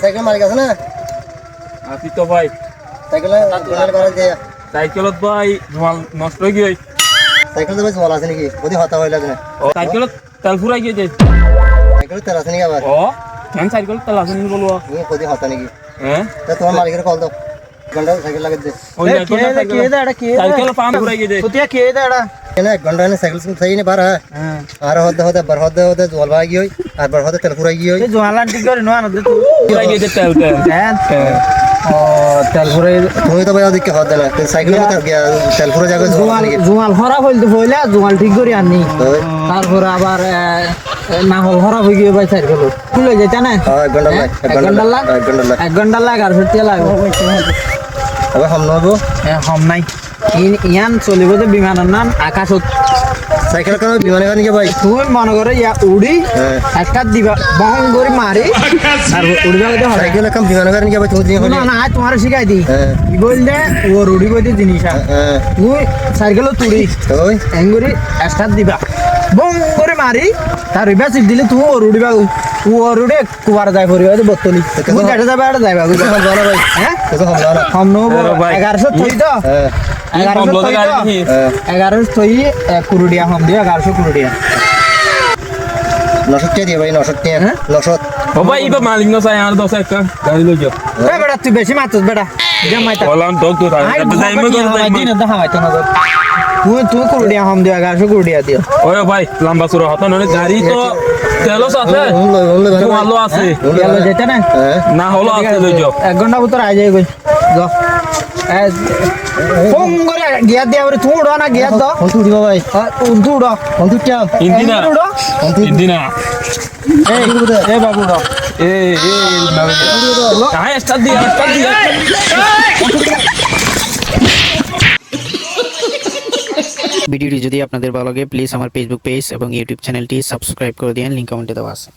Cycle মালিক আছে না? আছি তো ভাই। সাইকেলত ভাই জমাল নষ্ট হয়ে গিয়ে সাইকেল তো ভাই জল আছে নাকি? যদি হতা হয়ে লাগে না সাইকেলত তেল ফুরাই গিয়ে যায়। সাইকেল তেল আছে নাকি আবার? ও কেন সাইকেলত তেল আছে নি বলবো? যদি হতা নাকি? হ্যাঁ তা তোমার মালিকের কল দাও, ঘন্টা সাইকেল লাগে দে। সাইকেল পাম্প ফুরাই গিয়ে যায়। এক ঘন্টা সাইকেল সही नहीं बार है আর হতে হতে বার হতে হতে জল ভাই গিয়ে আর বার হতে তেল ফুরাই গিয়ে ফুরাই গিয়ে যায় তেল তেল ফুরাই তুমি তো ভাই ওদিক কে হতে না সাইকেল মে তেল ফুরাই যাবে জোয়াল খারাপ হইল তো হইলা জোয়াল ঠিক করে আনি তারপর আবার না হল খারাপ হয়ে গিয়ে ভাই সাইকেল ফুল হয়ে যায় না এক ঘন্টা লাগ এক ঘন্টা লাগ আর ফিরতে লাগবে আবার হাম নবো হম নাই ইয়ান চলিব যে বিমানের নাম আকাশত সাইকেল কেন বিমানে গান কি ভাই তুমি মনে করে ইয়া উড়ি একটা দিবা বহন করে মারি আর উড়িবা তো সাইকেল কাম বিমানে গান কি ভাই তুমি না না তোমার শিখাই দি কি বললে ও উড়ি কইতে জিনিস তুই সাইকেল তুড়ি ওই এঙ্গুরি একটা দিবা বম করে মারি তার রিভার্স দিলে তুমি ও উড়িবা ও উড়ে কুয়ার যায় পরিবা তো বতলি তুমি কেটে যাবে আর যাইবা বুঝছো জানা ভাই হ্যাঁ কত হাম না হাম নো 1100 থই তো 1100 থই কুরুডিয়া হাম দিয়া 1100 কুরুডিয়া 900 দিয়ে ভাই 900 দিয়ে 900 ও ভাই ইবা মালিক না চাই আর 10 একটা গাড়ি লই যাও এ বেটা তুই বেশি মারছস বেটা জামাইতা বললাম তো তো যাইমে দিন দেখা মাইতো না তুই কুরুডিয়া হাম দিয়া 1100 কুরুডিয়া দিও ওই ভাই লম্বা সুরা হতো না গাড়ি তো তেলস আছে ভালো আছে গেল যেতে না না হলো আছে লই যাও এক ঘন্টা ভিতর আই যাই কই যাও ফোন করে গিয়া দিয়া বলে তুই উড়ো না গিয়া দাও কোন তুই ভাই তুই উড়ো কোন তুই চাও ইন্দিনা এই বাবু উড়ো এ স্টার্ট দি ভিডিওটি যদি আপনাদের ভালো লাগে প্লিজ আমার ফেসবুক পেজ এবং ইউটিউব চ্যানেলটি সাবস্ক্রাইব করে দিন লিংক কমেন্টে দেওয়া আছে।